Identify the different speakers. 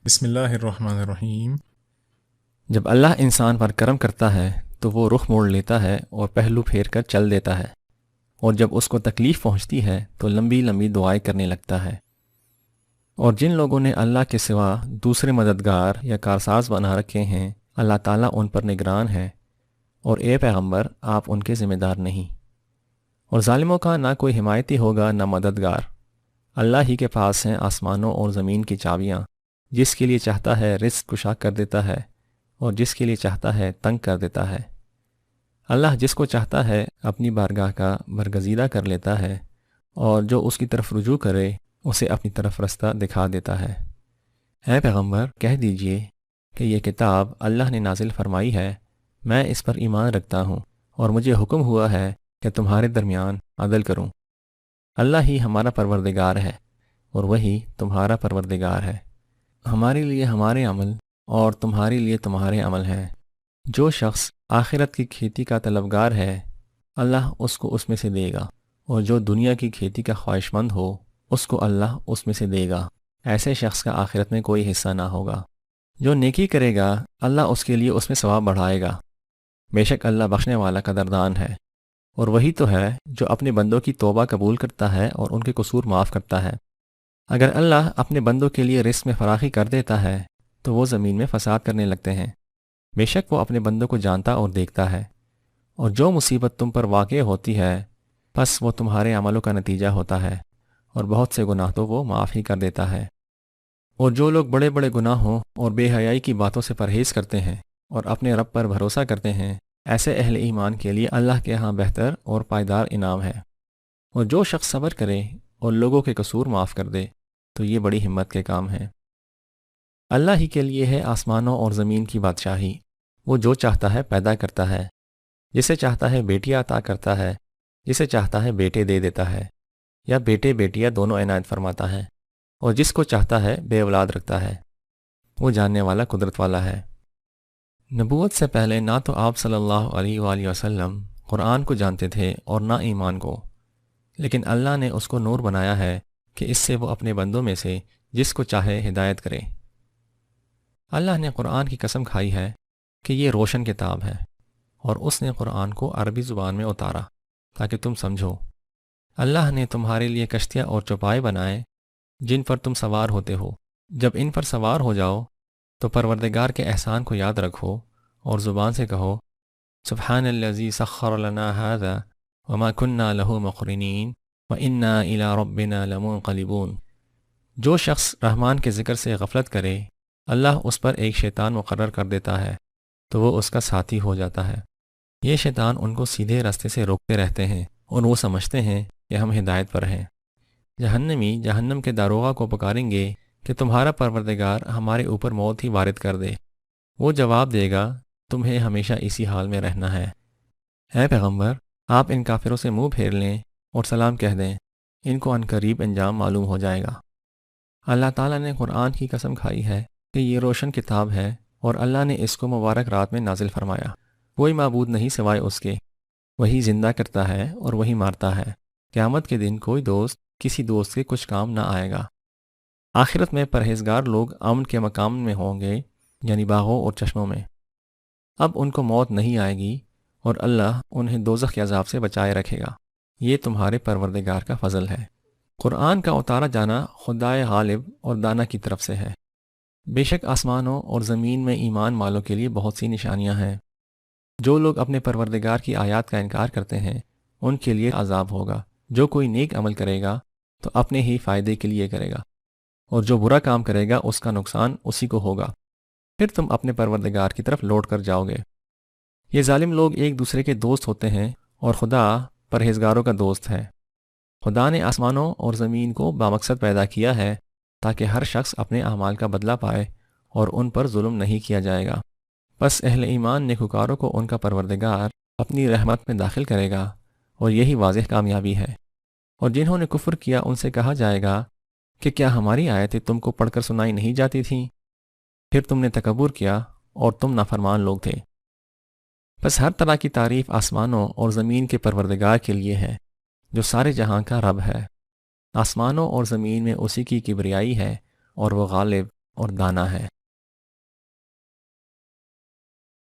Speaker 1: بسم اللہ الرحمن الرحیم۔
Speaker 2: جب اللہ انسان پر کرم کرتا ہے تو وہ رخ موڑ لیتا ہے اور پہلو پھیر کر چل دیتا ہے، اور جب اس کو تکلیف پہنچتی ہے تو لمبی لمبی دعائیں کرنے لگتا ہے۔ اور جن لوگوں نے اللہ کے سوا دوسرے مددگار یا کارساز بنا رکھے ہیں، اللہ تعالیٰ ان پر نگران ہے، اور اے پیغمبر آپ ان کے ذمہ دار نہیں۔ اور ظالموں کا نہ کوئی حمایتی ہوگا نہ مددگار۔ اللہ ہی کے پاس ہیں آسمانوں اور زمین کی چابیاں، جس کے لیے چاہتا ہے رزق کشا کر دیتا ہے، اور جس کے لیے چاہتا ہے تنگ کر دیتا ہے۔ اللہ جس کو چاہتا ہے اپنی بارگاہ کا برگزیدہ کر لیتا ہے، اور جو اس کی طرف رجوع کرے اسے اپنی طرف رستہ دکھا دیتا ہے۔ اے پیغمبر کہہ دیجئے کہ یہ کتاب اللہ نے نازل فرمائی ہے، میں اس پر ایمان رکھتا ہوں، اور مجھے حکم ہوا ہے کہ تمہارے درمیان عدل کروں۔ اللہ ہی ہمارا پروردگار ہے، اور وہی تمہارا پروردگار ہے۔ ہمارے لیے ہمارے عمل اور تمہارے لیے تمہارے عمل ہیں۔ جو شخص آخرت کی کھیتی کا طلبگار ہے، اللہ اس کو اس میں سے دے گا، اور جو دنیا کی کھیتی کا خواہش مند ہو اس کو اللہ اس میں سے دے گا۔ ایسے شخص کا آخرت میں کوئی حصہ نہ ہوگا۔ جو نیکی کرے گا اللہ اس کے لیے اس میں ثواب بڑھائے گا، بے شک اللہ بخشنے والا قدردان ہے۔ اور وہی تو ہے جو اپنے بندوں کی توبہ قبول کرتا ہے اور ان کے قصور معاف کرتا ہے۔ اگر اللہ اپنے بندوں کے لیے رزق میں فراخی کر دیتا ہے تو وہ زمین میں فساد کرنے لگتے ہیں۔ بے شک وہ اپنے بندوں کو جانتا اور دیکھتا ہے۔ اور جو مصیبت تم پر واقع ہوتی ہے پس وہ تمہارے عملوں کا نتیجہ ہوتا ہے، اور بہت سے گناہ تو وہ معاف ہی کر دیتا ہے۔ اور جو لوگ بڑے بڑے گناہوں اور بے حیائی کی باتوں سے پرہیز کرتے ہیں اور اپنے رب پر بھروسہ کرتے ہیں، ایسے اہل ایمان کے لیے اللہ کے ہاں بہتر اور پائیدار انعام ہے۔ اور جو شخص صبر کرے اور لوگوں کے قصور معاف کر دے تو یہ بڑی ہمت کے کام ہے۔ اللہ ہی کے لیے ہے آسمانوں اور زمین کی بادشاہی، وہ جو چاہتا ہے پیدا کرتا ہے، جسے چاہتا ہے بیٹیاں عطا کرتا ہے، جسے چاہتا ہے بیٹے دے دیتا ہے، یا بیٹے بیٹیاں دونوں عنایت فرماتا ہے، اور جس کو چاہتا ہے بے اولاد رکھتا ہے۔ وہ جاننے والا قدرت والا ہے۔ نبوت سے پہلے نہ تو آپ صلی اللہ علیہ وآلہ وسلم قرآن کو جانتے تھے اور نہ ایمان کو، لیکن اللہ نے اس کو نور بنایا ہے کہ اس سے وہ اپنے بندوں میں سے جس کو چاہے ہدایت کرے۔ اللہ نے قرآن کی قسم کھائی ہے کہ یہ روشن کتاب ہے، اور اس نے قرآن کو عربی زبان میں اتارا تاکہ تم سمجھو۔ اللہ نے تمہارے لیے کشتیاں اور چوپائے بنائے جن پر تم سوار ہوتے ہو۔ جب ان پر سوار ہو جاؤ تو پروردگار کے احسان کو یاد رکھو اور زبان سے کہو سبحان الذی سخر لنا ھذا وما كنا له مقرنین وإنا إلی ربنا لمنقلبون۔ جو شخص رحمان کے ذکر سے غفلت کرے اللہ اس پر ایک شیطان مقرر کر دیتا ہے تو وہ اس کا ساتھی ہو جاتا ہے۔ یہ شیطان ان کو سیدھے راستے سے روکتے رہتے ہیں اور وہ سمجھتے ہیں کہ ہم ہدایت پر ہیں۔ جہنمی جہنم کے داروغہ کو پکاریں گے کہ تمہارا پروردگار ہمارے اوپر موت ہی وارد کر دے۔ وہ جواب دے گا تمہیں ہمیشہ اسی حال میں رہنا ہے۔ اے پیغمبر آپ ان کافروں سے منہ پھیر لیں اور سلام کہہ دیں، ان کو عنقریب انجام معلوم ہو جائے گا۔ اللہ تعالیٰ نے قرآن کی قسم کھائی ہے کہ یہ روشن کتاب ہے، اور اللہ نے اس کو مبارک رات میں نازل فرمایا۔ کوئی معبود نہیں سوائے اس کے، وہی زندہ کرتا ہے اور وہی مارتا ہے۔ قیامت کے دن کوئی دوست کسی دوست کے کچھ کام نہ آئے گا۔ آخرت میں پرہیزگار لوگ امن کے مقام میں ہوں گے، یعنی باغوں اور چشموں میں۔ اب ان کو موت نہیں آئے گی، اور اللہ انہیں دوزخ کے عذاب سے بچائے رکھے گا۔ یہ تمہارے پروردگار کا فضل ہے۔ قرآن کا اتارا جانا خدائے غالب اور دانا کی طرف سے ہے۔ بے شک آسمانوں اور زمین میں ایمان والوں کے لیے بہت سی نشانیاں ہیں۔ جو لوگ اپنے پروردگار کی آیات کا انکار کرتے ہیں ان کے لیے عذاب ہوگا۔ جو کوئی نیک عمل کرے گا تو اپنے ہی فائدے کے لیے کرے گا، اور جو برا کام کرے گا اس کا نقصان اسی کو ہوگا۔ پھر تم اپنے پروردگار کی طرف لوٹ کر جاؤ گے۔ یہ ظالم لوگ ایک دوسرے کے دوست ہوتے ہیں، اور خدا پرہیزگاروں کا دوست ہے۔ خدا نے آسمانوں اور زمین کو بامقصد پیدا کیا ہے تاکہ ہر شخص اپنے اعمال کا بدلہ پائے، اور ان پر ظلم نہیں کیا جائے گا۔ بس اہل ایمان نیکوکاروں کو ان کا پروردگار اپنی رحمت میں داخل کرے گا، اور یہی واضح کامیابی ہے۔ اور جنہوں نے کفر کیا ان سے کہا جائے گا کہ کیا ہماری آیتیں تم کو پڑھ کر سنائی نہیں جاتی تھیں؟ پھر تم نے تکبر کیا اور تم نافرمان لوگ تھے۔ بس ہر طرح کی تعریف آسمانوں اور زمین کے پروردگار کے لیے ہے جو سارے جہاں کا رب ہے۔ آسمانوں اور زمین میں اسی کی کبریائی ہے، اور وہ غالب اور دانا ہے۔